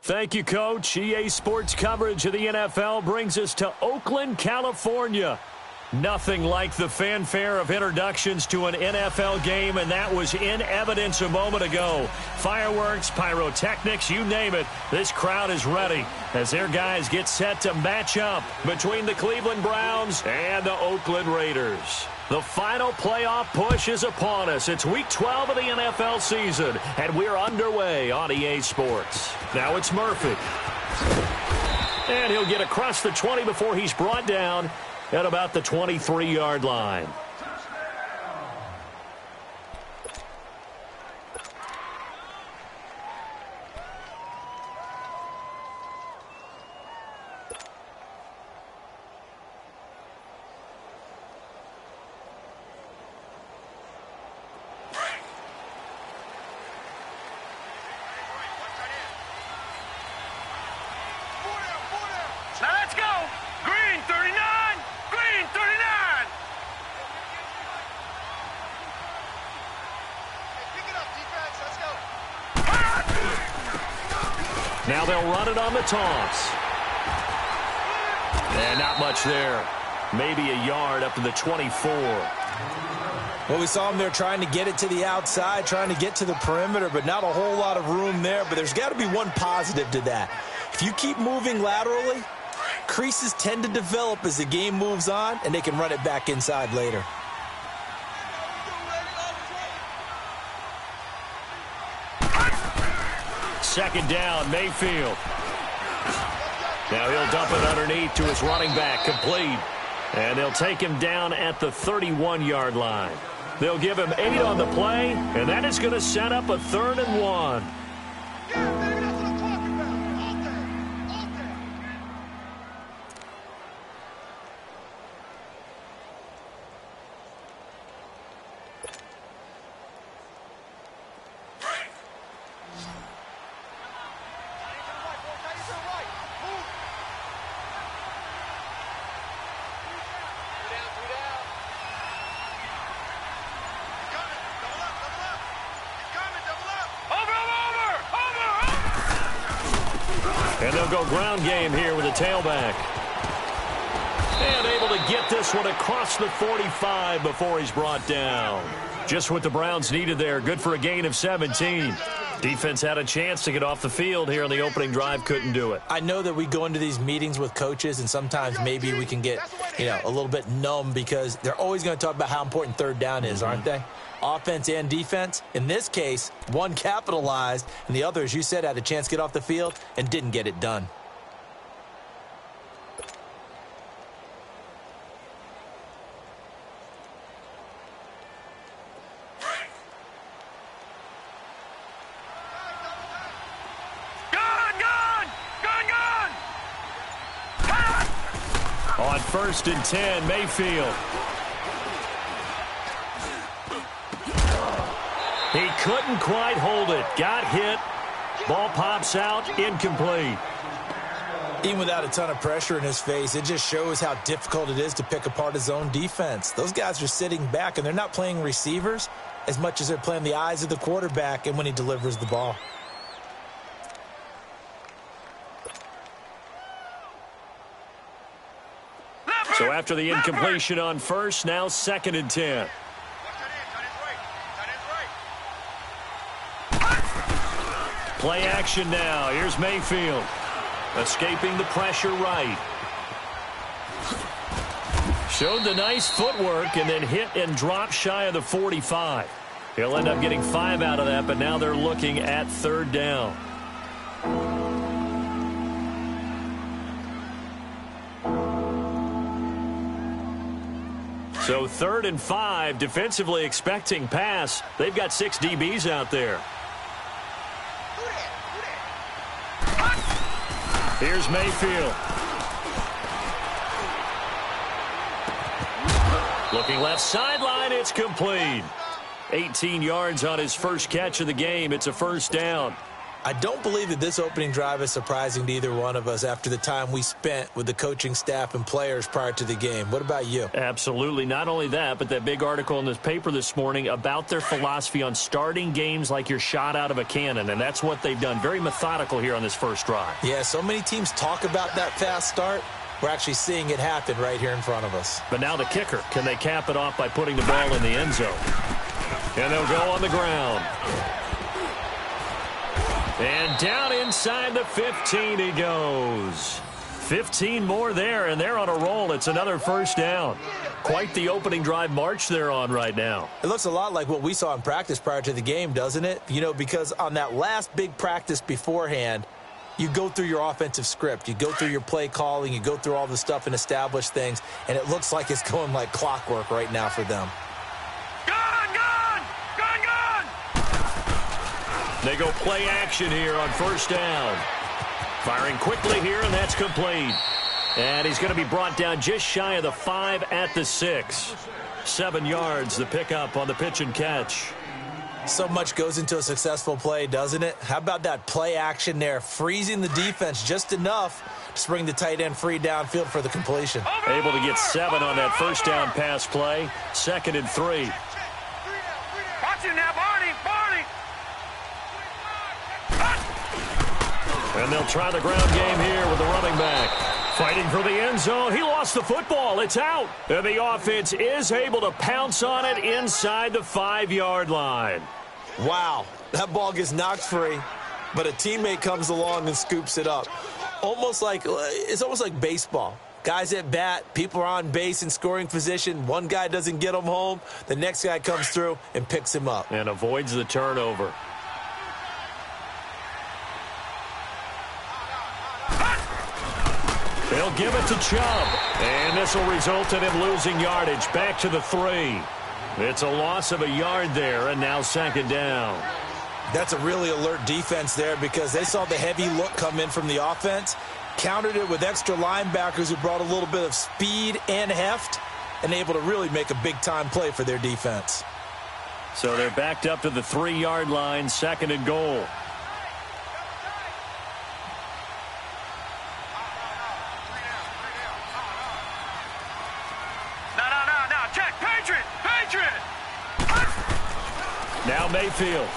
Thank you, Coach. EA Sports coverage of the NFL brings us to Oakland, California. Nothing like the fanfare of introductions to an NFL game, and that was in evidence a moment ago. Fireworks, pyrotechnics, you name it. This crowd is ready as their guys get set to match up between the Cleveland Browns and the Oakland Raiders. The final playoff push is upon us. It's Week 12 of the NFL season, and we're underway on EA Sports. Now it's Murphy. And he'll get across the 20 before he's brought down at about the 23-yard line. Now they'll run it on the toss. And not much there. Maybe a yard up to the 24. Well, we saw him there trying to get it to the outside, trying to get to the perimeter, but not a whole lot of room there. But there's got to be one positive to that. If you keep moving laterally, creases tend to develop as the game moves on, and they can run it back inside later. Second down, Mayfield. Now he'll dump it underneath to his running back, complete. And they'll take him down at the 31-yard line. They'll give him 8 on the play, and that is going to set up a 3rd and 1. And they'll go ground game here with a tailback. And able to get this one across the 45 before he's brought down. Just what the Browns needed there. Good for a gain of 17. Defense had a chance to get off the field here on the opening drive. Couldn't do it. I know that we go into these meetings with coaches, and sometimes maybe we can get, a little bit numb because they're always going to talk about how important 3rd down is, aren't they? Offense and defense. In this case, one capitalized, and the other, as you said, had a chance to get off the field and didn't get it done. On 1st and 10, Mayfield. He couldn't quite hold it. Got hit. Ball pops out. Incomplete. Even without a ton of pressure in his face, it just shows how difficult it is to pick apart his own defense. Those guys are sitting back, and they're not playing receivers as much as they're playing the eyes of the quarterback and when he delivers the ball. So after the incompletion on 1st, now 2nd and 10. Play action now. Here's Mayfield. Escaping the pressure right. Showed the nice footwork and then hit and dropped shy of the 45. He'll end up getting 5 out of that, but now they're looking at 3rd down. So 3rd and 5, defensively expecting pass. They've got 6 DBs out there. Here's Mayfield. Looking left sideline, it's complete. 18 yards on his first catch of the game. It's a 1st down. I don't believe that this opening drive is surprising to either one of us after the time we spent with the coaching staff and players prior to the game. What about you? Absolutely. Not only that, but that big article in this paper this morning about their philosophy on starting games like you're shot out of a cannon, and that's what they've done. Very methodical here on this first drive. Yeah, so many teams talk about that fast start. We're actually seeing it happen right here in front of us. But now the kicker. Can they cap it off by putting the ball in the end zone? And they'll go on the ground. And down inside the 15 he goes. 15 more there, and they're on a roll. It's another first down. Quite the opening drive march they're on right now. It looks a lot like what we saw in practice prior to the game, doesn't it? You know, because on that last big practice beforehand, you go through your offensive script. You go through your play calling. You go through all the stuff and establish things, and it looks like it's going like clockwork right now for them. They go play action here on first down. Firing quickly here, and that's complete. And he's going to be brought down just shy of the 5 at the 6. 7 yards, the pickup on the pitch and catch. So much goes into a successful play, doesn't it? How about that play action there, freezing the defense just enough to bring the tight end free downfield for the completion. Able to get 7 on that first down pass play. 2nd and 3. Watch it now, Barney. And they'll try the ground game here with the running back. Fighting for the end zone. He lost the football. It's out. And the offense is able to pounce on it inside the 5-yard line. Wow, that ball gets knocked free, but a teammate comes along and scoops it up. It's almost like baseball. Guys at bat, people are on base in scoring position. One guy doesn't get him home. The next guy comes through and picks him up. And avoids the turnover. They'll give it to Chubb. And this will result in him losing yardage back to the 3. It's a loss of a yard there, and now 2nd down. That's a really alert defense there because they saw the heavy look come in from the offense, countered it with extra linebackers who brought a little bit of speed and heft, and able to really make a big-time play for their defense. So they're backed up to the 3-yard line, 2nd and goal. Now Mayfield.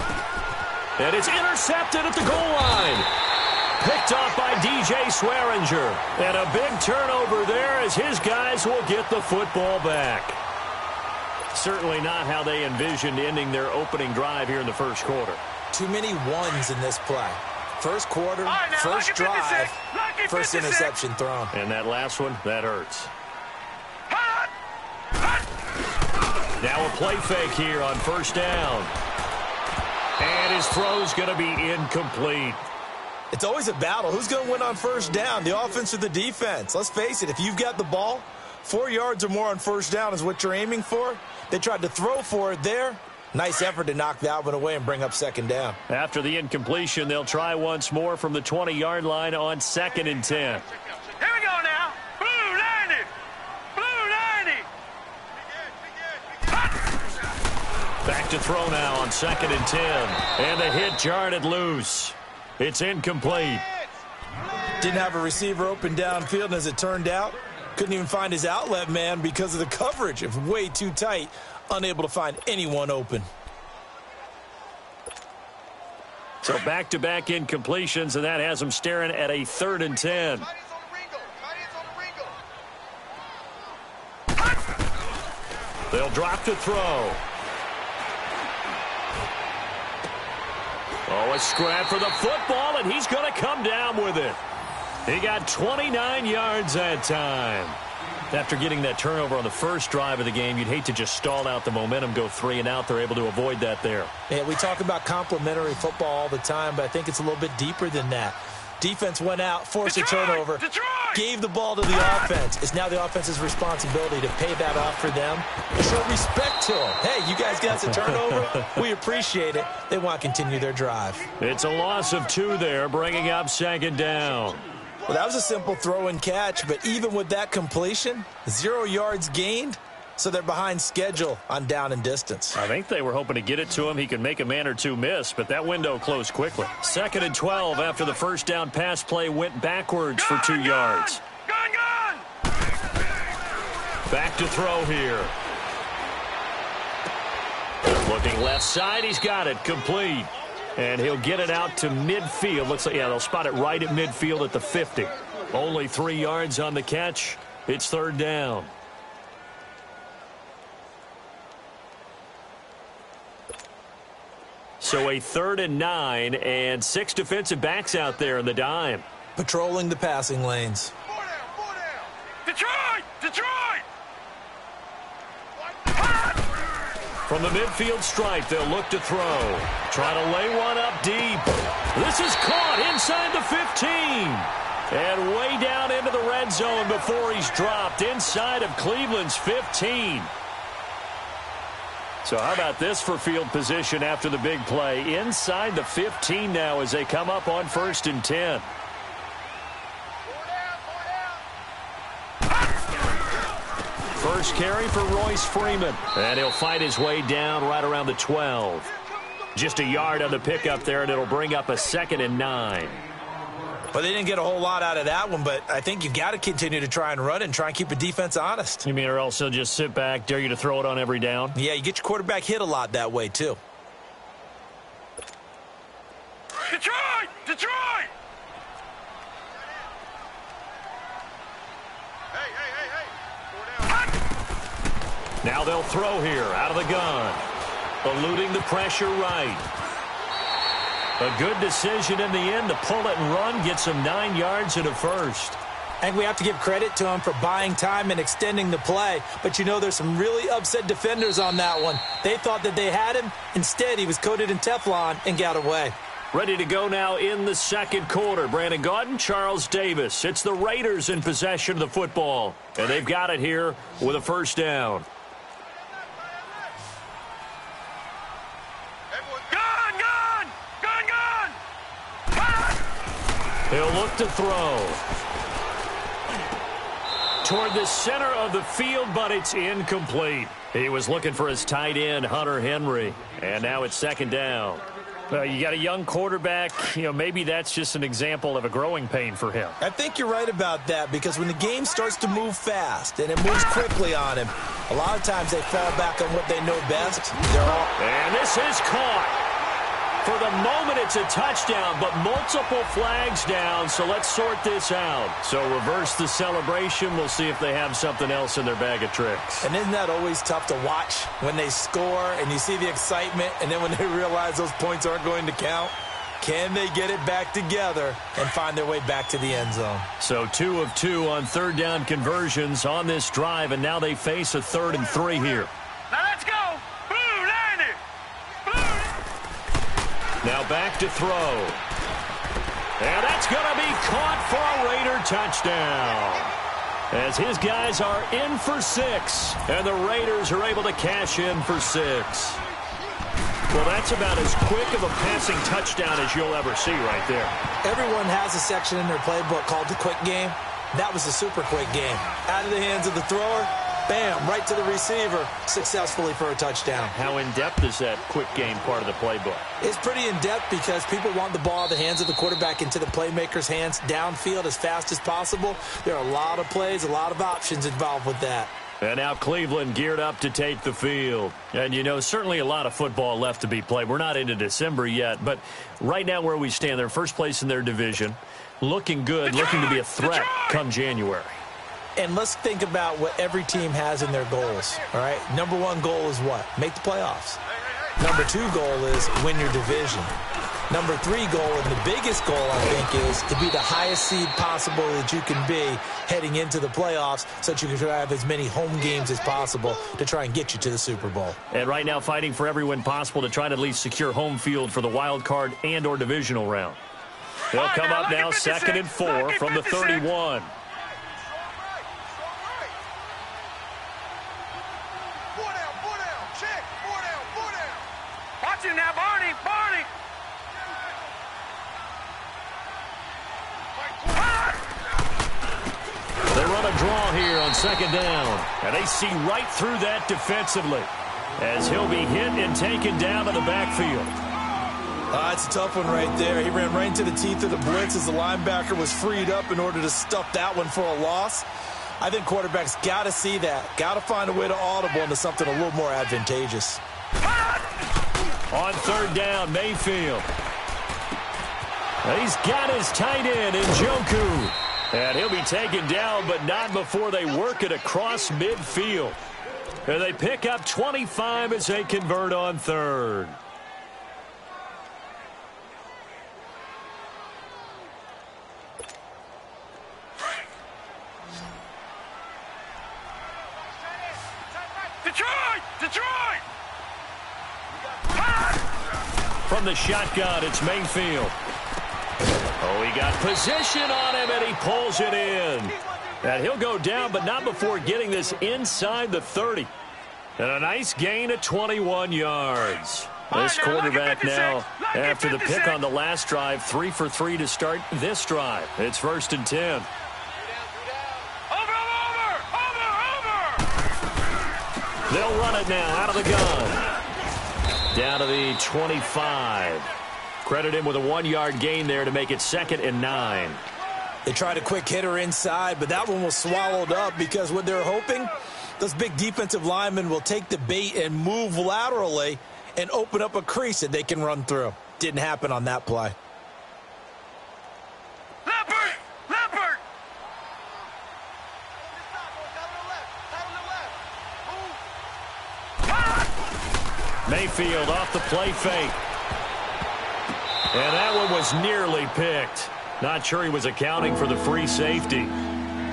And it's intercepted at the goal line. Picked off by DJ Swearinger. And a big turnover there as his guys will get the football back. Certainly not how they envisioned ending their opening drive here in the first quarter. Too many ones in this play. First quarter, first drive, first interception thrown. And that last one, that hurts. Now a play fake here on first down. And his throw's going to be incomplete. It's always a battle. Who's going to win on first down, the offense or the defense? Let's face it, if you've got the ball, 4 yards or more on first down is what you're aiming for. They tried to throw for it there. Nice effort to knock that one away and bring up 2nd down. After the incompletion, they'll try once more from the 20-yard line on 2nd and 10. Here we go now. Blue 90. Blue 90. Back to throw now on 2nd and 10. And the hit jarred it loose. It's incomplete. Didn't have a receiver open downfield, and as it turned out, couldn't even find his outlet man because of the coverage. It was way too tight, unable to find anyone open. So back-to-back incompletions, and that has them staring at a 3rd and 10. They'll drop to throw. Oh, a scrap for the football, and he's going to come down with it. He got 29 yards that time. After getting that turnover on the first drive of the game, you'd hate to just stall out the momentum, go 3 and out. They're able to avoid that there. Yeah, we talk about complementary football all the time, but I think it's a little bit deeper than that. Defense went out, forced a turnover, gave the ball to the offense. It's now the offense's responsibility to pay that off for them and show respect to them. Hey, you guys got us a turnover. We appreciate it. They want to continue their drive. It's a loss of 2 there, bringing up 2nd down. Well, that was a simple throw and catch, but even with that completion, 0 yards gained, so they're behind schedule on down and distance. I think they were hoping to get it to him. He can make a man or two miss, but that window closed quickly. 2nd and 12 after the first down pass play went backwards for 2 yards. Gun! Back to throw here. Looking left side, he's got it, complete. And he'll get it out to midfield. Looks like, yeah, they'll spot it right at midfield at the 50. Only 3 yards on the catch. It's 3rd down. So a 3rd and 9, and 6 defensive backs out there in the dime. Patrolling the passing lanes. 4 down. Detroit! From the midfield stripe, they'll look to throw. Try to lay one up deep. This is caught inside the 15. And way down into the red zone before he's dropped inside of Cleveland's 15. So how about this for field position after the big play? Inside the 15 now as they come up on 1st and 10. First carry for Royce Freeman. And he'll fight his way down right around the 12. Just a yard on the pickup there, and it'll bring up a 2nd and 9. Well, they didn't get a whole lot out of that one, but I think you've got to continue to try and run and try and keep the defense honest. You mean, or else they'll just sit back, dare you to throw it on every down? Yeah, you get your quarterback hit a lot that way, too. Detroit! Now they'll throw here out of the gun. Eluding the pressure right. A good decision in the end to pull it and run. Gets him 9 yards and a first. I think we have to give credit to him for buying time and extending the play. But, you know, there's some really upset defenders on that one. They thought that they had him. Instead, he was coated in Teflon and got away. Ready to go now in the 2nd quarter. Brandon Gaudin, Charles Davis. It's the Raiders in possession of the football. And they've got it here with a 1st down. He'll look to throw. Toward the center of the field, but it's incomplete. He was looking for his tight end, Hunter Henry. And now it's 2nd down. You got a young quarterback. You know, maybe that's just an example of a growing pain for him. I think you're right about that, because when the game starts to move fast and it moves quickly on him, a lot of times they fall back on what they know best. And this is caught. For the moment, it's a touchdown, but multiple flags down, so let's sort this out. So reverse the celebration. We'll see if they have something else in their bag of tricks. And isn't that always tough to watch when they score and you see the excitement, and then when they realize those points aren't going to count? Can they get it back together and find their way back to the end zone? So 2 of 2 on 3rd down conversions on this drive, and now they face a 3rd and 3 here. Now let's go! Now back to throw. And that's going to be caught for a Raider touchdown. As his guys are in for 6. And the Raiders are able to cash in for 6. Well, that's about as quick of a passing touchdown as you'll ever see right there. Everyone has a section in their playbook called the quick game. That was the super quick game. Out of the hands of the thrower. Bam, right to the receiver, successfully for a touchdown. How in-depth is that quick game part of the playbook? It's pretty in-depth because people want the ball out of the hands of the quarterback into the playmaker's hands downfield as fast as possible. There are a lot of plays, a lot of options involved with that. And now Cleveland geared up to take the field. And, you know, certainly a lot of football left to be played. We're not into December yet, but right now where we stand, they're first place in their division, looking good, looking to be a threat come January. And let's think about what every team has in their goals, all right? Number 1 goal is what? Make the playoffs. Number 2 goal is win your division. Number 3 goal, and the biggest goal, I think, is to be the highest seed possible that you can be heading into the playoffs so that you can have as many home games as possible to try and get you to the Super Bowl. And right now fighting for every win possible to try to at least secure home field for the wild card and or divisional round. They'll come up now 2nd and 4 from the 31. Now, Barney! They run a draw here on on second down. And they see right through that defensively as he'll be hit and taken down to the backfield. It's a tough one right there. He ran right into the teeth of the blitz as the linebacker was freed up in order to stuff that one for a loss. I think quarterbacks got to see that. Got to find a way to audible into something a little more advantageous. On third down, Mayfield. He's got his tight end in Njoku. And he'll be taken down, but not before they work it across midfield. And they pick up 25 as they convert on third. Detroit! From the shotgun, it's Mayfield. Oh, he got position on him, and he pulls it in. And he'll go down, but not before getting this inside the 30. And a nice gain of 21 yards. This quarterback now, after the pick on the last drive, 3 for 3 to start this drive. It's 1st and 10. They'll run it now out of the gun. Down to the 25. Credit him with a 1-yard gain there to make it 2nd and 9. They tried a quick hitter inside, but that one was swallowed up because what they're hoping, those big defensive linemen will take the bait and move laterally and open up a crease that they can run through. Didn't happen on that play. Leopard! Mayfield off the play fake. And that one was nearly picked. Not sure he was accounting for the free safety.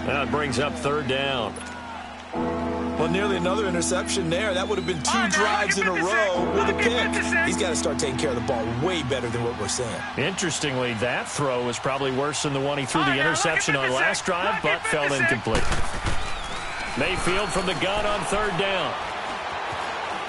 That brings up 3rd down. Well, nearly another interception there. That would have been 2 drives in a row with a pick. He's got to start taking care of the ball way better than what we're seeing. Interestingly, that throw was probably worse than the one he threw the interception on last drive, but fell incomplete. Mayfield from the gun on 3rd down.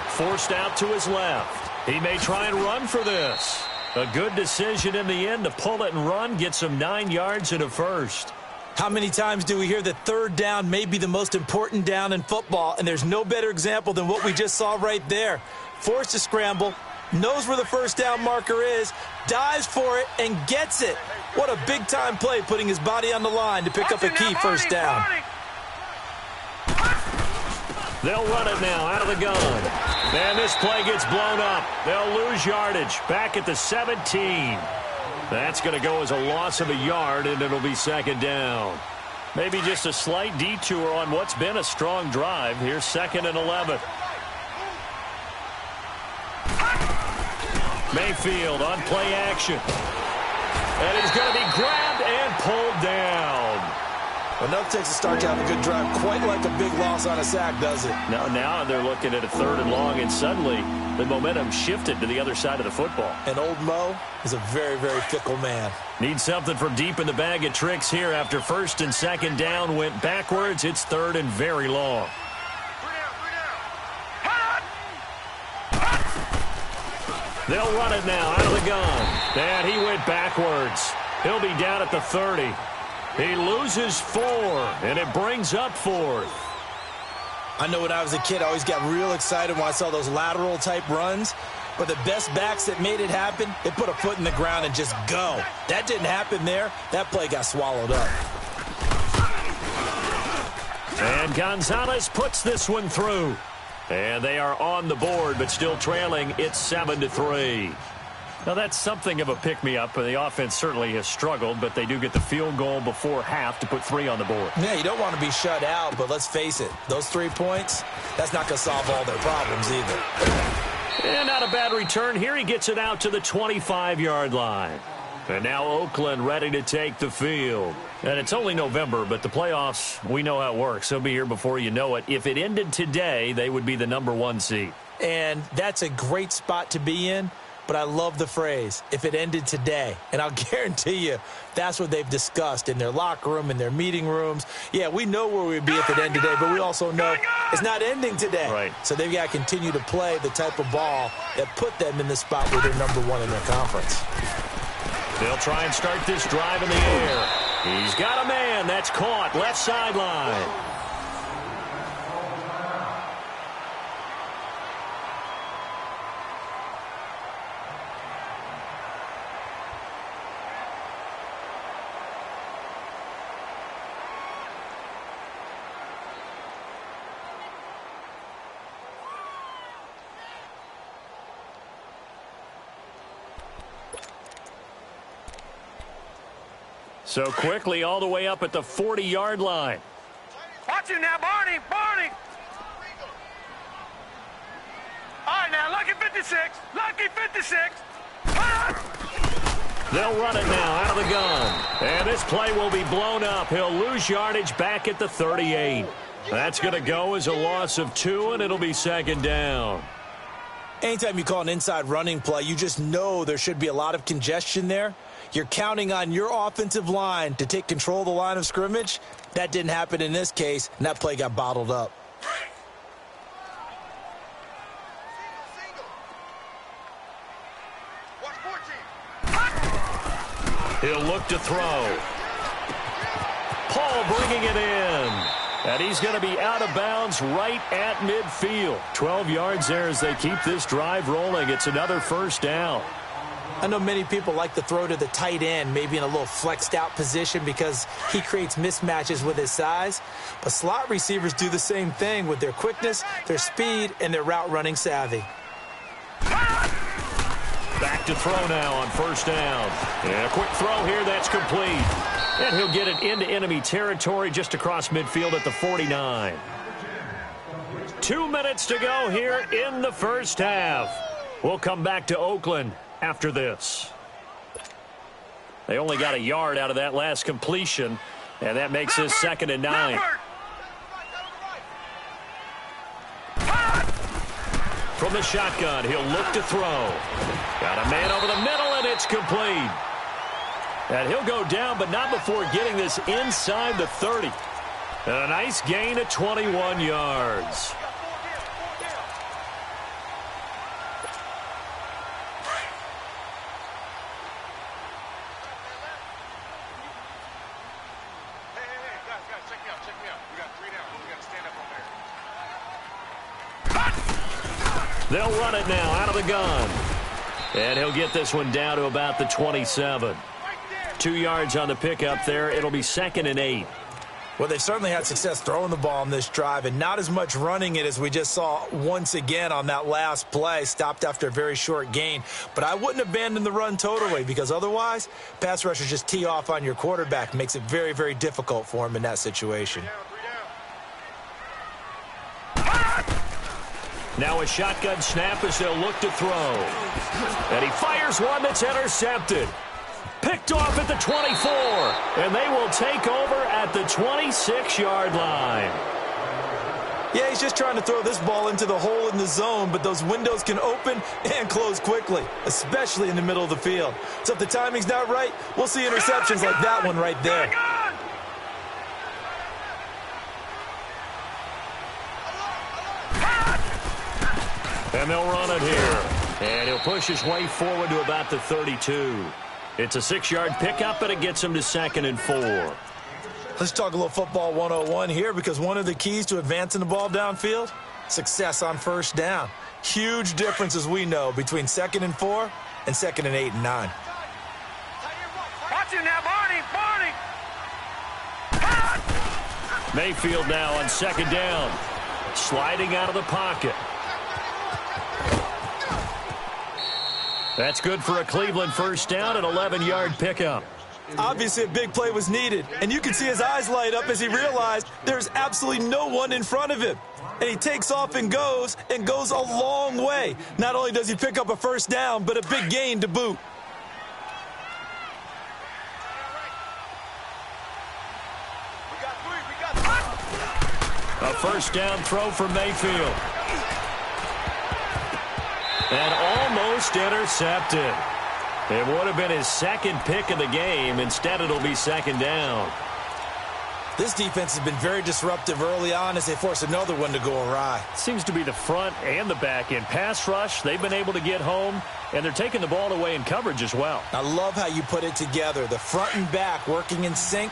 Forced out to his left. He may try and run for this. A good decision in the end to pull it and run, gets him 9 yards and a first. How many times do we hear that 3rd down may be the most important down in football, and there's no better example than what we just saw right there. Forced to scramble, knows where the 1st down marker is, dives for it, and gets it. What a big-time play, putting his body on the line to pick up a key 1st down. They'll run it now out of the gun. And this play gets blown up. They'll lose yardage back at the 17. That's going to go as a loss of a yard, and it'll be 2nd down. Maybe just a slight detour on what's been a strong drive. Here's 2nd and 11. Mayfield on play action. And he's going to be grabbed and pulled down. Enough takes a start to have a good drive, quite like a big loss on a sack, does it? Now they're looking at a 3rd and long, and suddenly the momentum shifted to the other side of the football. And old Mo is a very, very fickle man. Needs something from deep in the bag of tricks here after 1st and 2nd down went backwards. It's 3rd and very long. They'll run it now out of the gun. And he went backwards. He'll be down at the 30. He loses 4, and it brings up 4th. I know when I was a kid, I always got real excited when I saw those lateral-type runs. But the best backs that made it happen, they put a foot in the ground and just go. That didn't happen there. That play got swallowed up. And Gonzalez puts this one through. And they are on the board, but still trailing. It's 7-3. Now, that's something of a pick-me-up. The offense certainly has struggled, but they do get the field goal before half to put 3 on the board. Yeah, you don't want to be shut out, but let's face it. Those 3 points, that's not going to solve all their problems either. And not a bad return here. He gets it out to the 25-yard line. And now Oakland ready to take the field. And it's only November, but the playoffs, we know how it works. They'll be here before you know it. If it ended today, they would be the number 1 seed. And that's a great spot to be in. But I love the phrase, if it ended today. And I'll guarantee you that's what they've discussed in their locker room, in their meeting rooms. Yeah, we know where we'd be if it ended today, but we also know it's not ending today. Right. So they've got to continue to play the type of ball that put them in the spot where they're number 1 in their conference. They'll try and start this drive in the air. He's got a man. That's caught. Left sideline. So quickly all the way up at the 40-yard line. Watch him now, Barney. Barney. All right, now, lucky 56. Lucky 56. They'll run it now out of the gun. And this play will be blown up. He'll lose yardage back at the 38. That's going to go as a loss of 2, and it'll be second down. Anytime you call an inside running play, you just know there should be a lot of congestion there. You're counting on your offensive line to take control of the line of scrimmage. That didn't happen in this case, and that play got bottled up. He'll look to throw. Paul bringing it in. And he's going to be out of bounds right at midfield. 12 yards there as they keep this drive rolling. It's another first down. I know many people like to throw to the tight end, maybe in a little flexed out position because he creates mismatches with his size. But slot receivers do the same thing with their quickness, their speed, and their route running savvy. Back to throw now on first down. And a quick throw here that's complete. And he'll get it into enemy territory just across midfield at the 49. 2 minutes to go here in the first half. We'll come back to Oakland after this. They only got a yard out of that last completion, and that makes this 2nd and 9. From the shotgun, he'll look to throw. Got a man over the middle, and it's complete. And he'll go down, but not before getting this inside the 30. And a nice gain of 21 yards. They'll run it now out of the gun. And he'll get this one down to about the 27. 2 yards on the pickup there. It'll be 2nd and 8. Well, they've certainly had success throwing the ball on this drive and not as much running it as we just saw once again on that last play. Stopped after a very short gain. But I wouldn't abandon the run totally because otherwise, pass rushers just tee off on your quarterback. Makes it very, very difficult for him in that situation. Now a shotgun snap as they'll look to throw. And he fires one that's intercepted. Picked off at the 24. And they will take over at the 26-yard line. Yeah, he's just trying to throw this ball into the hole in the zone, but those windows can open and close quickly, especially in the middle of the field. So if the timing's not right, we'll see interceptions like that one right there. And they'll run it here. And he'll push his way forward to about the 32. It's a 6-yard pickup, and it gets him to 2nd and 4. Let's talk a little football 101 here because one of the keys to advancing the ball downfield, success on first down. Huge difference, as we know, between 2nd and 4 and 2nd and 8 and 9. Watch him now, Barney. Barney. Mayfield now on 2nd down. Sliding out of the pocket. That's good for a Cleveland first down, an 11-yard pickup. Obviously, a big play was needed, and you can see his eyes light up as he realized there's absolutely no one in front of him. And he takes off and goes a long way. Not only does he pick up a first down, but a big gain to boot. A first down throw for Mayfield. And almost intercepted. It would have been his 2nd pick of the game. Instead, it'll be 2nd down. This defense has been very disruptive early on as they force another one to go awry. Seems to be the front and the back end. Pass rush, they've been able to get home, and they're taking the ball away in coverage as well. I love how you put it together. The front and back working in sync,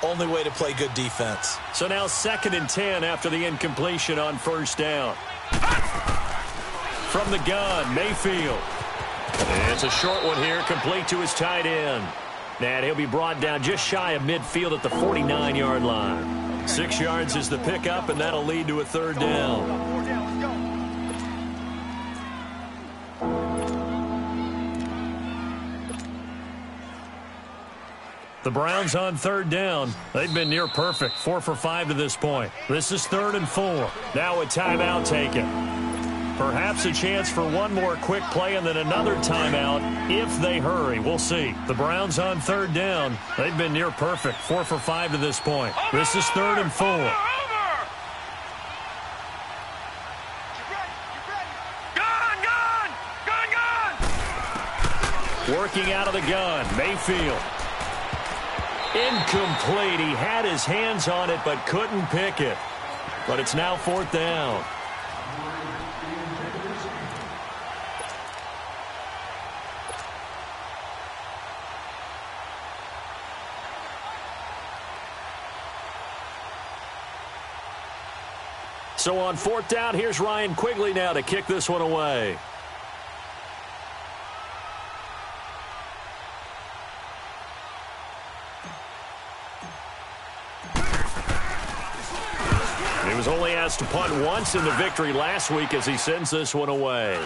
only way to play good defense. So now 2nd and 10 after the incompletion on first down. From the gun, Mayfield. And it's a short one here, complete to his tight end. And he'll be brought down just shy of midfield at the 49-yard line. 6 yards is the pickup, and that'll lead to a 3rd down. The Browns on third down. They've been near perfect, 4 for 5 to this point. This is 3rd and 4. Now a timeout taken. Perhaps a chance for one more quick play and then another timeout if they hurry. We'll see. The Browns on third down. They've been near perfect, 4 for 5 to this point. This is 3rd and 4. Working out of the gun, Mayfield. Incomplete. He had his hands on it but couldn't pick it. But it's now 4th down. So on 4th down, here's Ryan Quigley now to kick this one away. He was only asked to punt once in the victory last week as he sends this one away.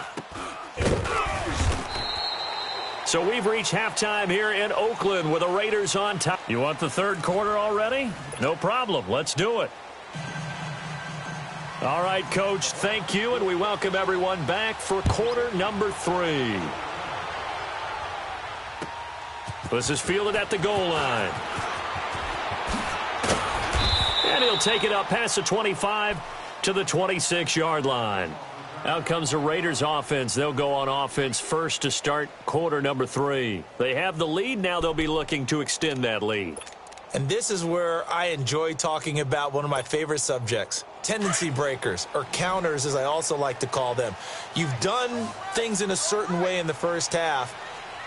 So we've reached halftime here in Oakland with the Raiders on top. You want the third quarter already? No problem. Let's do it. All right, Coach, thank you, and we welcome everyone back for quarter number 3. This is fielded at the goal line. And he'll take it up past the 25 to the 26-yard line. Out comes the Raiders offense. They'll go on offense first to start quarter number 3. They have the lead. Now they'll be looking to extend that lead. And this is where I enjoy talking about one of my favorite subjects, tendency breakers, or counters as I also like to call them. You've done things in a certain way in the first half,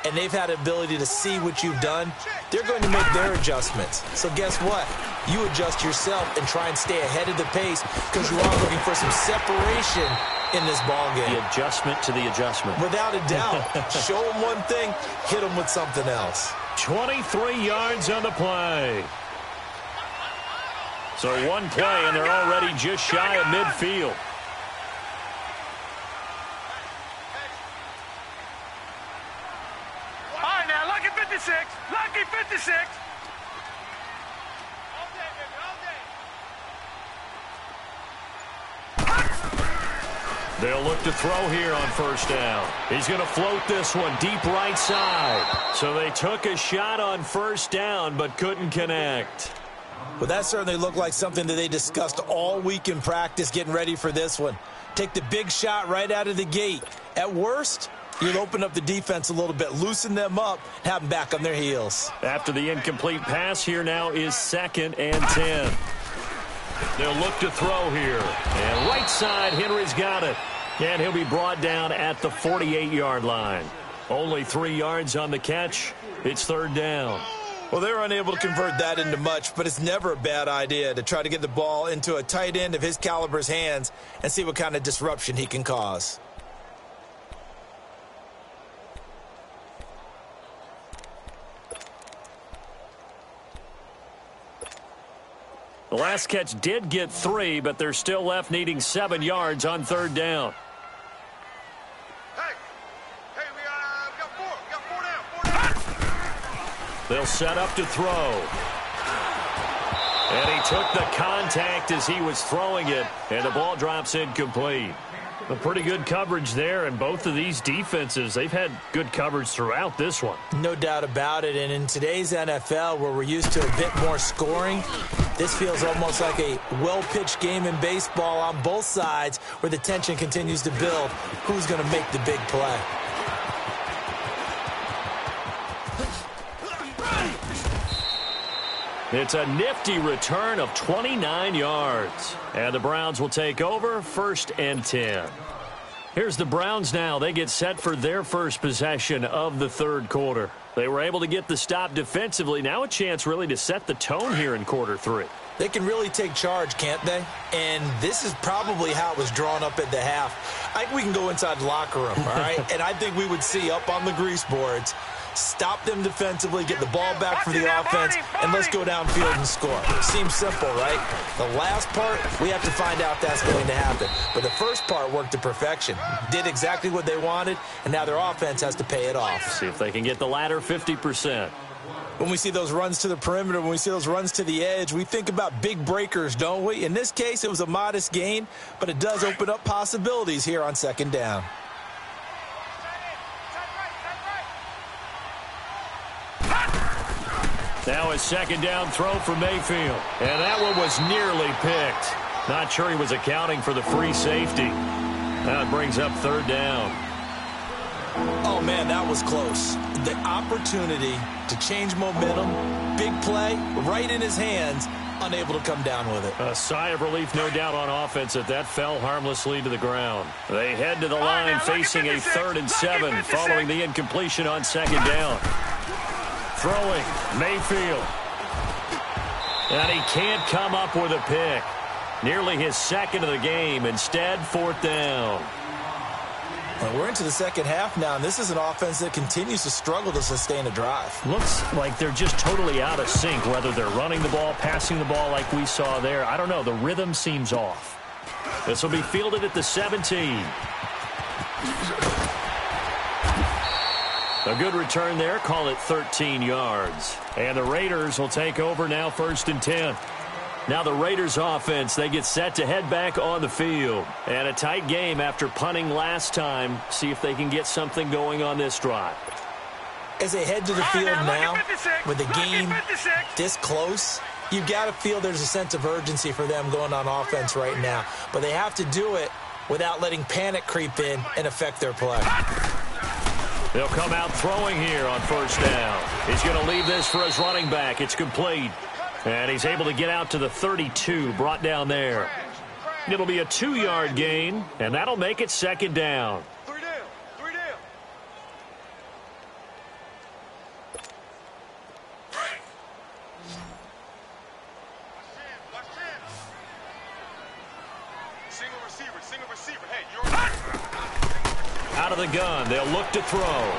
and they've had the ability to see what you've done. They're going to make their adjustments. So guess what? You adjust yourself and try and stay ahead of the pace because you are looking for some separation in this ball game. The adjustment to the adjustment. Without a doubt. Show them one thing, hit them with something else. 23 yards on the play. So one play, and they're already just shy of midfield. All right, now, lucky 56. Lucky 56. They'll look to throw here on first down. He's going to float this one deep right side. So they took a shot on first down but couldn't connect. Well, that certainly looked like something that they discussed all week in practice getting ready for this one. Take the big shot right out of the gate. At worst, you'll open up the defense a little bit, loosen them up, have them back on their heels. After the incomplete pass, here now is 2nd and 10. They'll look to throw here. And right side, Henry's got it. And he'll be brought down at the 48-yard line. Only 3 yards on the catch. It's 3rd down. Well, they're unable to convert that into much, but it's never a bad idea to try to get the ball into a tight end of his caliber's hands and see what kind of disruption he can cause. The last catch did get 3, but they're still left needing 7 yards on 3rd down. Hey, we got 4. We got 4 down. They'll set up to throw. And he took the contact as he was throwing it, and the ball drops incomplete. A pretty good coverage there, and both of these defenses, they've had good coverage throughout this one. No doubt about it, and in today's NFL where we're used to a bit more scoring, this feels almost like a well-pitched game in baseball on both sides where the tension continues to build. Who's going to make the big play? It's a nifty return of 29 yards. And the Browns will take over 1st and 10. Here's the Browns now. They get set for their first possession of the 3rd quarter. They were able to get the stop defensively. Now a chance really to set the tone here in quarter 3. They can really take charge, can't they? And this is probably how it was drawn up at the half. I think we can go inside the locker room, all right? And I think we would see up on the grease boards, stop them defensively, get the ball back for the offense, and let's go downfield and score. Seems simple, right? The last part, we have to find out if that's going to happen. But the first part worked to perfection. Did exactly what they wanted, and now their offense has to pay it off. See if they can get the latter 50%. When we see those runs to the perimeter, when we see those runs to the edge, we think about big breakers, don't we? In this case, it was a modest gain, but it does open up possibilities here on second down. Now a second down throw for Mayfield. And that one was nearly picked. Not sure he was accounting for the free safety. That brings up third down. Oh, man, that was close. The opportunity to change momentum, big play, right in his hands, unable to come down with it. A sigh of relief, no doubt, on offense that fell harmlessly to the ground. They head to the line facing a 3rd and 7 following the incompletion on second down. Throwing, Mayfield. And he can't come up with a pick. Nearly his second of the game. Instead, 4th down. Well, we're into the second half now, and this is an offense that continues to struggle to sustain a drive. Looks like they're just totally out of sync, whether they're running the ball, passing the ball like we saw there. I don't know. The rhythm seems off. This will be fielded at the 17. A good return there. Call it 13 yards. And the Raiders will take over now, 1st and 10. Now the Raiders offense, they get set to head back on the field. And a tight game after punting last time. See if they can get something going on this drive. As they head to the field now, with the game this close, you've got to feel there's a sense of urgency for them going on offense right now. But they have to do it without letting panic creep in and affect their play. They'll come out throwing here on 1st down. He's going to leave this for his running back. It's complete. And he's able to get out to the 32, brought down there. It'll be a 2-yard gain, and that'll make it 2nd down. 3 down. 3 down. Watch him. Single receiver. Hey, you're out of the gun. They'll look to throw.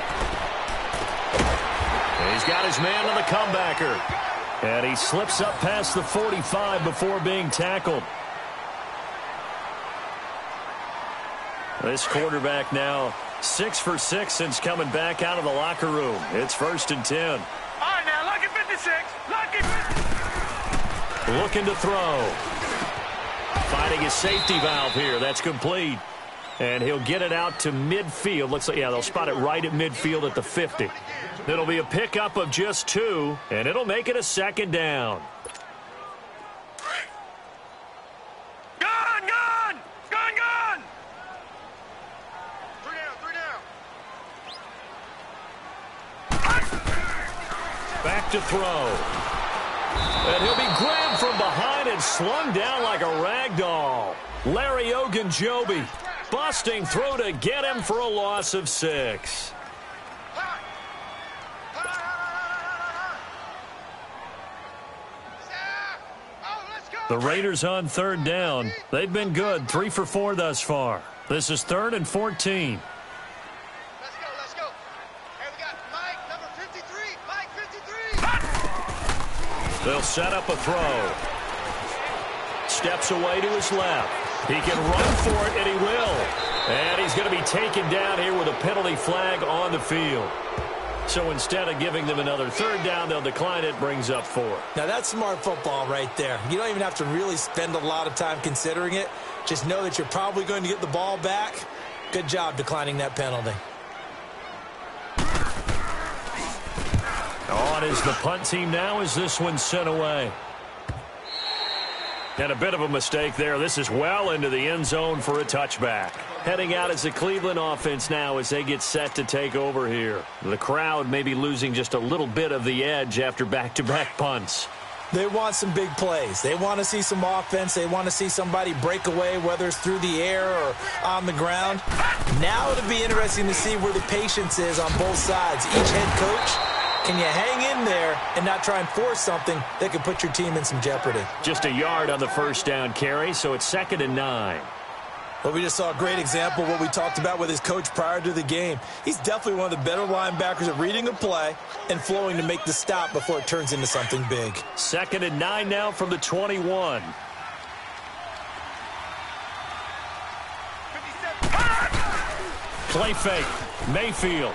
He's got his man on the comebacker. And he slips up past the 45 before being tackled. This quarterback now 6 for 6 since coming back out of the locker room. It's 1st and 10. All right, now, lucky 56. Lucky 50. Looking to throw. Finding his safety valve here. That's complete. And he'll get it out to midfield. Looks like, yeah, they'll spot it right at midfield at the 50. It'll be a pickup of just 2, and it'll make it a 2nd down. Gun! 3 down. Back to throw. And he'll be grabbed from behind and slung down like a rag doll. Larry Ogunjobi busting through to get him for a loss of 6. The Raiders on 3rd down. They've been good, 3 for 4 thus far. This is 3rd and 14. Let's go. Hey, we got Mike, number 53. Mike, 53. They'll set up a throw. Steps away to his left. He can run for it, and he will. And he's going to be taken down here with a penalty flag on the field. So instead of giving them another 3rd down, they'll decline it, brings up 4. Now, that's smart football right there. You don't even have to really spend a lot of time considering it. Just know that you're probably going to get the ball back. Good job declining that penalty. On is the punt team now as this one's sent away. And a bit of a mistake there. This is well into the end zone for a touchback. Heading out as the Cleveland offense now as they get set to take over here. The crowd may be losing just a little bit of the edge after back-to-back punts. They want some big plays. They want to see some offense. They want to see somebody break away, whether it's through the air or on the ground. Now it'll be interesting to see where the patience is on both sides. Each head coach, can you hang in there and not try and force something that could put your team in some jeopardy? Just a yard on the 1st down carry, so it's 2nd and 9. Well, we just saw a great example of what we talked about with his coach prior to the game. He's definitely one of the better linebackers at reading a play and flowing to make the stop before it turns into something big. 2nd and 9 now from the 21. Play fake. Mayfield.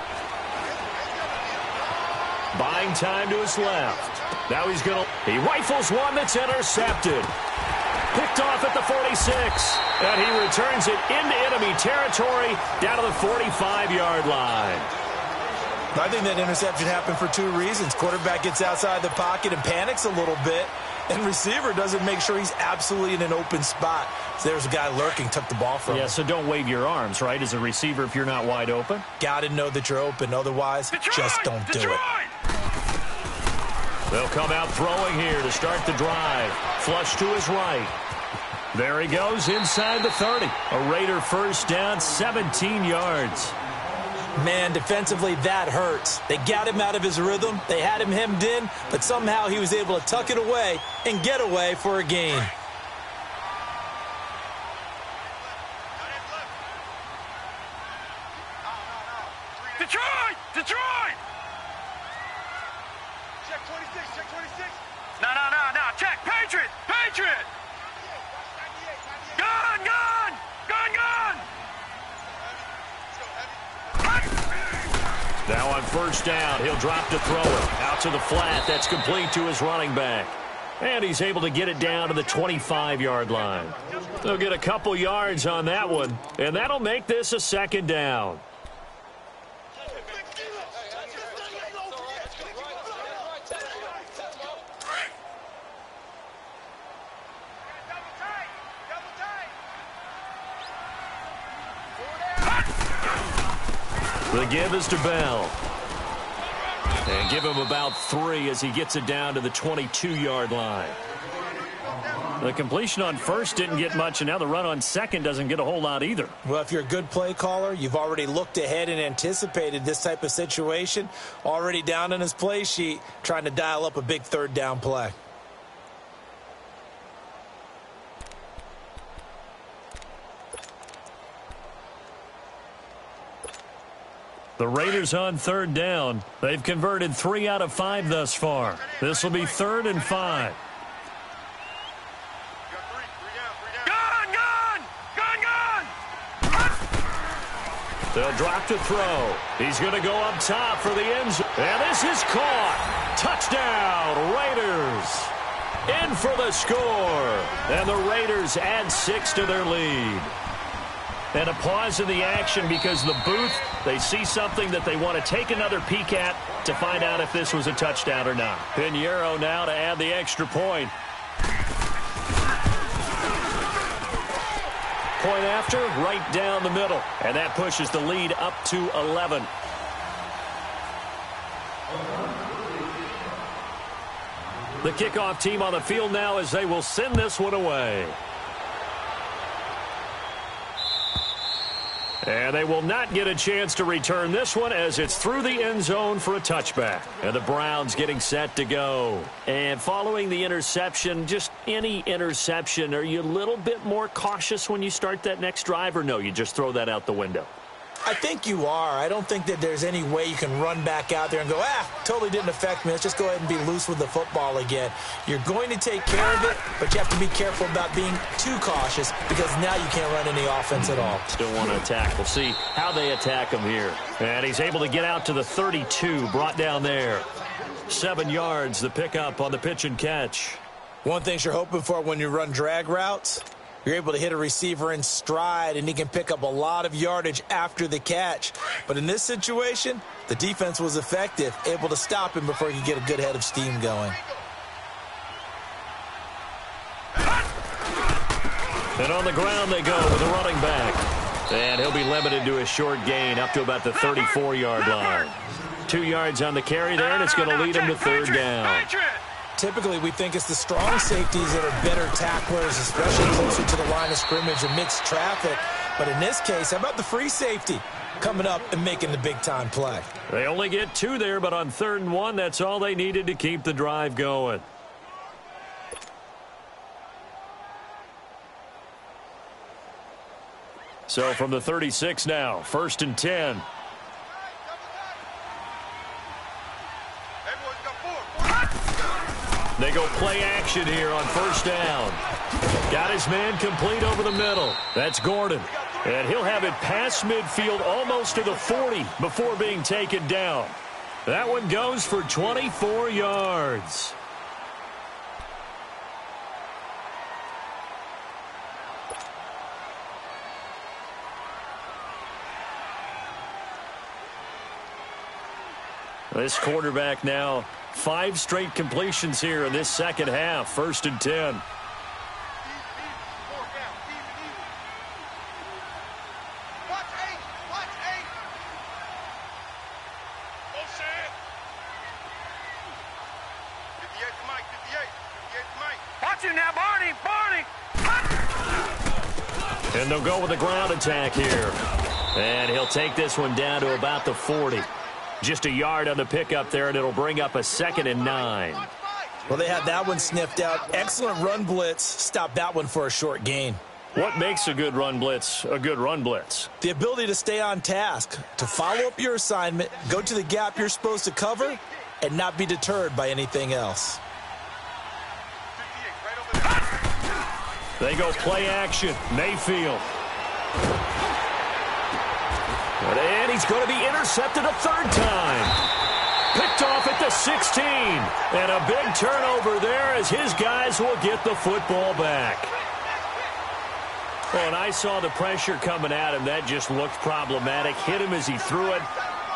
Buying time to his left. Now he rifles one that's intercepted. Picked off at the 46. And he returns it into enemy territory down to the 45-yard line. I think that interception happened for two reasons. Quarterback gets outside the pocket and panics a little bit, and receiver doesn't make sure he's absolutely in an open spot. So there's a guy lurking, took the ball from him. Yeah, so don't wave your arms, right, as a receiver if you're not wide open. Got to know that you're open. Otherwise, just don't do it. They'll come out throwing here to start the drive. Flush to his right. There he goes inside the 30. A Raider first down, 17 yards. Man, defensively, that hurts. They got him out of his rhythm. They had him hemmed in, but somehow he was able to tuck it away and get away for a gain. Detroit! Detroit! Check 26, check 26. No. Check, Patriot! Patriot! Gun! Now on first down, he'll drop to throw it. Out to the flat. That's complete to his running back. And he's able to get it down to the 25-yard line. They'll get a couple yards on that one, and that'll make this a second down. The give is to Bell. And give him about 3 as he gets it down to the 22-yard line. The completion on first didn't get much, and now the run on second doesn't get a whole lot either. Well, if you're a good play caller, you've already looked ahead and anticipated this type of situation. Already down in his play sheet, trying to dial up a big third down play. The Raiders on third down. They've converted 3 out of 5 thus far. This will be 3rd and 5. Gun! They'll drop to throw. He's going to go up top for the end zone. And this is caught. Touchdown, Raiders. In for the score. And the Raiders add 6 to their lead. And a pause in the action because the booth, they see something that they want to take another peek at to find out if this was a touchdown or not. Pinheiro now to add the extra point. Point after, right down the middle. And that pushes the lead up to 11. The kickoff team on the field now as they will send this one away. And they will not get a chance to return this one as it's through the end zone for a touchback. And the Browns getting set to go. And following the interception, just any interception, are you a little bit more cautious when you start that next drive, or no, you just throw that out the window? I think you are. I don't think that there's any way you can run back out there and go, totally didn't affect me. Let's just go ahead and be loose with the football again. You're going to take care of it, but you have to be careful about being too cautious because now you can't run any offense at all. Still want to attack. We'll see how they attack him here. And he's able to get out to the 32, brought down there. 7 yards, the pickup on the pitch and catch. One thing you're hoping for when you run drag routes, you're able to hit a receiver in stride, and he can pick up a lot of yardage after the catch. But in this situation, the defense was effective, able to stop him before he could get a good head of steam going. And on the ground they go with a running back. And he'll be limited to a short gain up to about the 34-yard line. 2 yards on the carry there, and it's going to lead him to third down. Typically, we think it's the strong safeties that are better tacklers, especially closer to the line of scrimmage amidst traffic. But in this case, how about the free safety coming up and making the big-time play? They only get 2 there, but on 3rd and 1, that's all they needed to keep the drive going. So from the 36 now, 1st and 10. They go play action here on first down. Got his man complete over the middle. That's Gordon. And he'll have it past midfield almost to the 40 before being taken down. That one goes for 24 yards. This quarterback now 5 straight completions here in this second half. 1st and 10. And they'll go with a ground attack here. And he'll take this one down to about the 40. Just a yard on the pickup there, and it'll bring up a 2nd and 9. Well, they had that one sniffed out. Excellent run blitz. Stop that one for a short gain. What makes a good run blitz a good run blitz? The ability to stay on task, to follow up your assignment, go to the gap you're supposed to cover, and not be deterred by anything else. They go play action. Mayfield. And he's going to be intercepted a 3rd time. Picked off at the 16. And a big turnover there as his guys will get the football back. Oh, and I saw the pressure coming at him. That just looked problematic. Hit him as he threw it,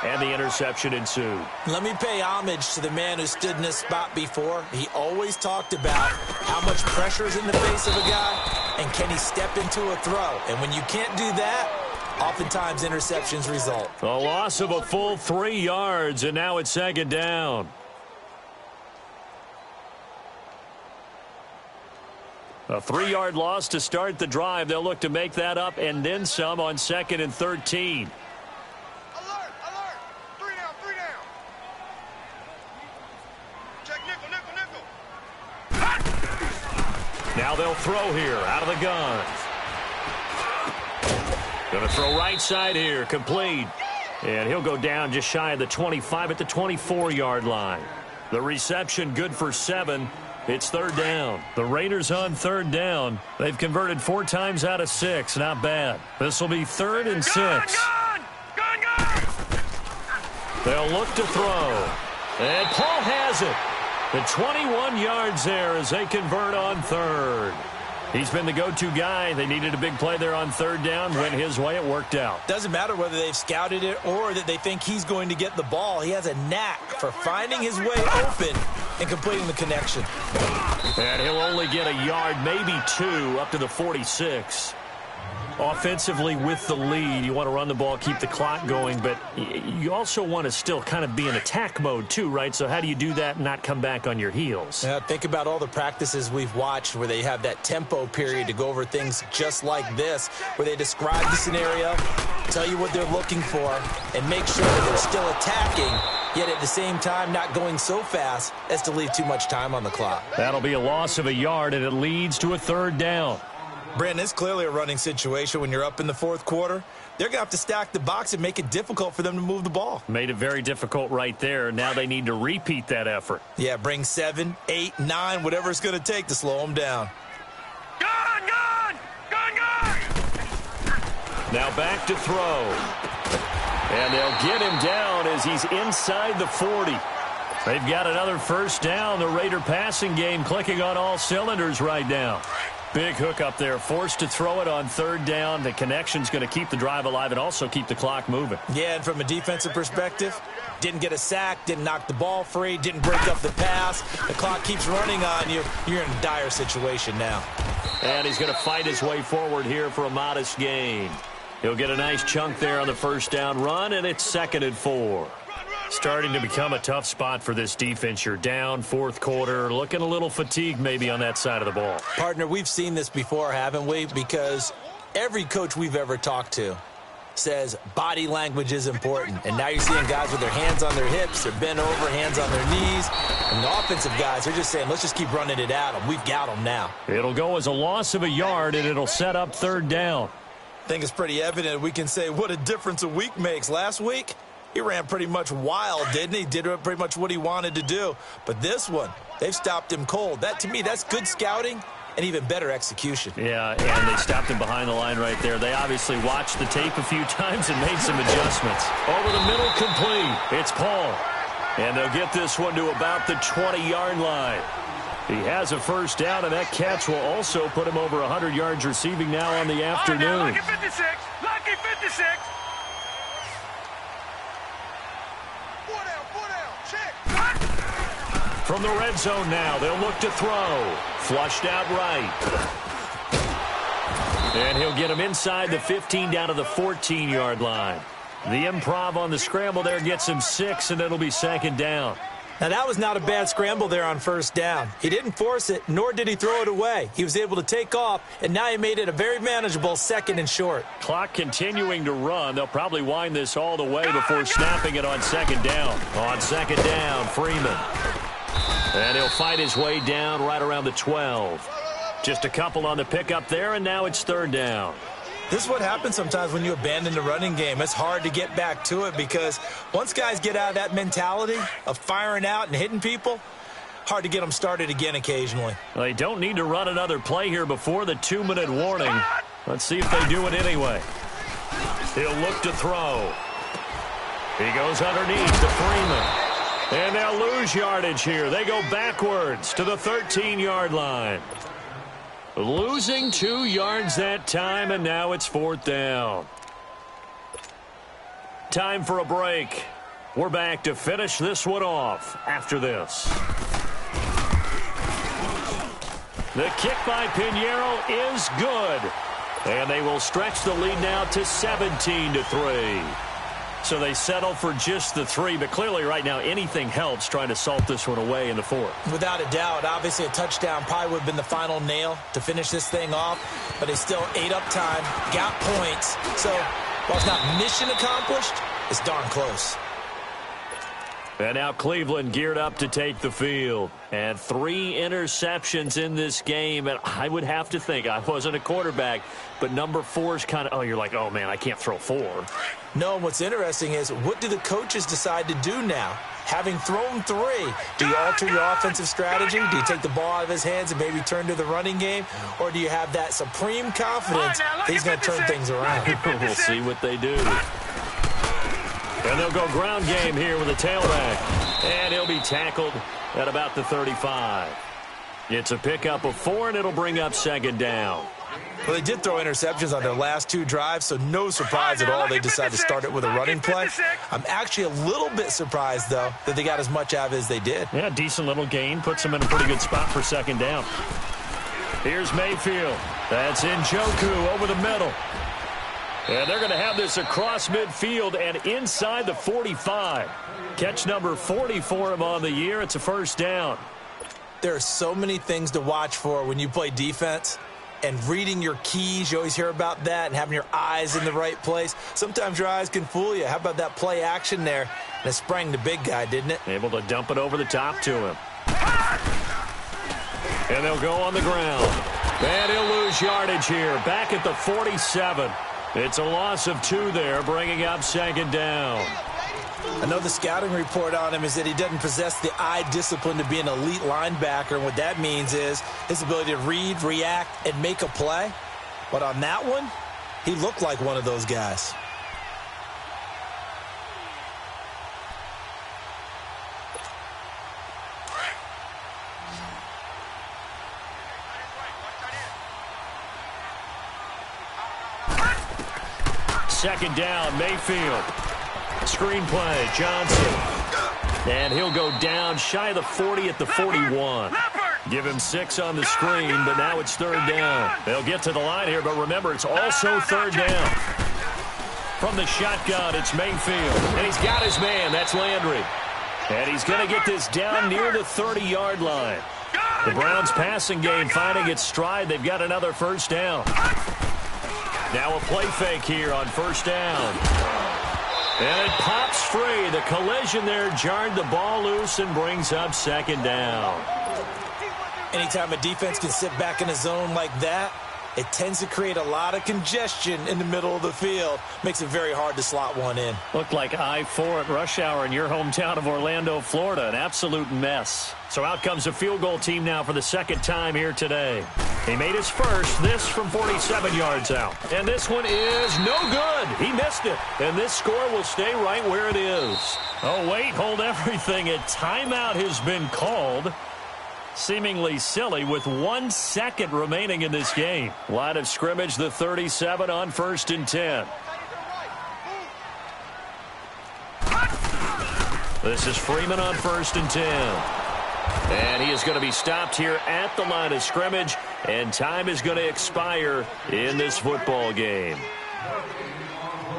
and the interception ensued. Let me pay homage to the man who stood in this spot before. He always talked about how much pressure is in the face of a guy, and can he step into a throw. And when you can't do that, oftentimes interceptions result. A loss of a full 3 yards, and now it's 2nd down. A 3-yard loss to start the drive. They'll look to make that up and then some on 2nd and 13. Alert, alert. 3 down, 3 down. Check nickel, nickel, nickel. Now they'll throw here out of the gun. Going to throw right side here, complete. And he'll go down just shy of the 25 at the 24-yard line. The reception good for 7. It's 3rd down. The Raiders on 3rd down. They've converted 4 times out of 6. Not bad. This will be 3rd and 6. Gun! They'll look to throw. And Paul has it. The 21 yards there as they convert on 3rd. He's been the go-to guy. They needed a big play there on 3rd down. Went his way. It worked out. Doesn't matter whether they've scouted it or that they think he's going to get the ball. He has a knack for finding his way open and completing the connection. And he'll only get a yard, maybe 2, up to the 46. Offensively with the lead, you want to run the ball, keep the clock going, but you also want to still kind of be in attack mode too, right? So how do you do that and not come back on your heels? Yeah, think about all the practices we've watched where they have that tempo period to go over things just like this, where they describe the scenario, tell you what they're looking for, and make sure that they're still attacking, yet at the same time not going so fast as to leave too much time on the clock. That'll be a loss of a yard, and it leads to a 3rd down. Brandon, it's clearly a running situation when you're up in the 4th quarter. They're going to have to stack the box and make it difficult for them to move the ball. Made it very difficult right there. Now they need to repeat that effort. Yeah, bring 7, 8, 9, whatever it's going to take to slow them down. Gun! Now back to throw. And they'll get him down as he's inside the 40. They've got another 1st down. The Raider passing game clicking on all cylinders right now. Big hook up there, forced to throw it on 3rd down. The connection's going to keep the drive alive and also keep the clock moving. Yeah, and from a defensive perspective, didn't get a sack, didn't knock the ball free, didn't break up the pass. The clock keeps running on you. You're in a dire situation now. And he's going to fight his way forward here for a modest gain. He'll get a nice chunk there on the 1st down run, and it's 2nd and 4. Starting to become a tough spot for this defense. You're down 4th quarter, looking a little fatigued maybe on that side of the ball. Partner, we've seen this before, haven't we? Because every coach we've ever talked to says body language is important. And now you're seeing guys with their hands on their hips, they're bent over, hands on their knees. And the offensive guys are just saying, let's just keep running it at them. We've got them now. It'll go as a loss of a yard, and it'll set up 3rd down. I think it's pretty evident we can say what a difference a week makes. Last week, he ran pretty much wild, didn't he? Did pretty much what he wanted to do. But this one, they've stopped him cold. That, to me, that's good scouting and even better execution. Yeah, and they stopped him behind the line right there. They obviously watched the tape a few times and made some adjustments. Over the middle, complete. It's Paul. And they'll get this one to about the 20-yard line. He has a first down, and that catch will also put him over 100 yards receiving now on the afternoon. Now, lucky 56. Lucky 56. From the red zone now, they'll look to throw. Flushed out right. And he'll get him inside the 15 down to the 14-yard line. The improv on the scramble there gets him 6, and it'll be second down. Now, that was not a bad scramble there on first down. He didn't force it, nor did he throw it away. He was able to take off, and now he made it a very manageable second and short. Clock continuing to run. They'll probably wind this all the way before snapping it on second down. On second down, Freeman. And he'll fight his way down right around the 12. Just a couple on the pickup there, and now it's third down. This is what happens sometimes when you abandon the running game. It's hard to get back to it because once guys get out of that mentality of firing out and hitting people, hard to get them started again occasionally. Well, they don't need to run another play here before the 2-minute warning. Let's see if they do it anyway. He'll look to throw. He goes underneath to Freeman. And they'll lose yardage here. They go backwards to the 13-yard line. Losing 2 yards that time, and now it's fourth down. Time for a break. We're back to finish this one off after this. The kick by Pinheiro is good. And they will stretch the lead now to 17-3. So they settle for just the 3, but clearly right now anything helps trying to salt this one away in the fourth. Without a doubt, obviously a touchdown probably would have been the final nail to finish this thing off, but they still ate up time, got points. So while it's not mission accomplished, it's darn close. And now Cleveland geared up to take the field. And 3 interceptions in this game. And I would have to think, I wasn't a quarterback, but number 4 is kind of, oh, you're like, oh, man, I can't throw 4. No, what's interesting is what do the coaches decide to do now? Having thrown 3, do you alter your offensive strategy? Do you take the ball out of his hands and maybe turn to the running game? Or do you have that supreme confidence that he's going to turn things around? We'll see what they do. And they'll go ground game here with a tailback. And he'll be tackled at about the 35. It's a pickup of 4, and it'll bring up second down. Well, they did throw interceptions on their last 2 drives, so no surprise at all they decided to start it with a running play. I'm actually a little bit surprised, though, that they got as much out of it as they did. Yeah, decent little gain. Puts them in a pretty good spot for second down. Here's Mayfield. That's Njoku over the middle. And they're going to have this across midfield and inside the 45. Catch number 40 for him on the year. It's a first down. There are so many things to watch for when you play defense. And reading your keys, you always hear about that, and having your eyes in the right place. Sometimes your eyes can fool you. How about that play action there? And it sprang the big guy, didn't it? Able to dump it over the top to him. And they'll go on the ground. And he'll lose yardage here. Back at the 47. It's a loss of 2 there, bringing up second down. I know the scouting report on him is that he doesn't possess the eye discipline to be an elite linebacker, and what that means is his ability to read, react, and make a play. But on that one, he looked like one of those guys. Second down, Mayfield. Screen play, Johnson. And he'll go down shy of the 40 at the 41. Give him 6 on the screen, but now it's third down. They'll get to the line here, but remember, it's also third down. From the shotgun, it's Mayfield. And he's got his man. That's Landry. And he's going to get this down near the 30-yard line. The Browns' passing game finding its stride. They've got another first down. Now a play fake here on first down. And it pops free. The collision there jarred the ball loose and brings up second down. Anytime a defense can sit back in a zone like that, it tends to create a lot of congestion in the middle of the field. Makes it very hard to slot one in. Looked like I-4 at rush hour in your hometown of Orlando, Florida. An absolute mess. So out comes a field goal team now for the second time here today. He made his first, this from 47 yards out. And this one is no good. He missed it. And this score will stay right where it is. Oh, wait, hold everything. A timeout has been called. Seemingly silly with 1 second remaining in this game. Line of scrimmage, the 37 on 1st and 10. This is Freeman on 1st and 10. And he is going to be stopped here at the line of scrimmage, and time is going to expire in this football game.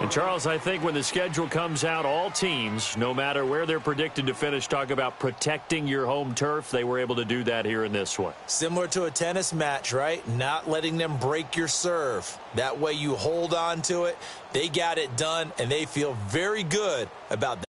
And, Charles, I think when the schedule comes out, all teams, no matter where they're predicted to finish, talk about protecting your home turf. They were able to do that here in this one. Similar to a tennis match, right? Not letting them break your serve. That way you hold on to it. They got it done, and they feel very good about that.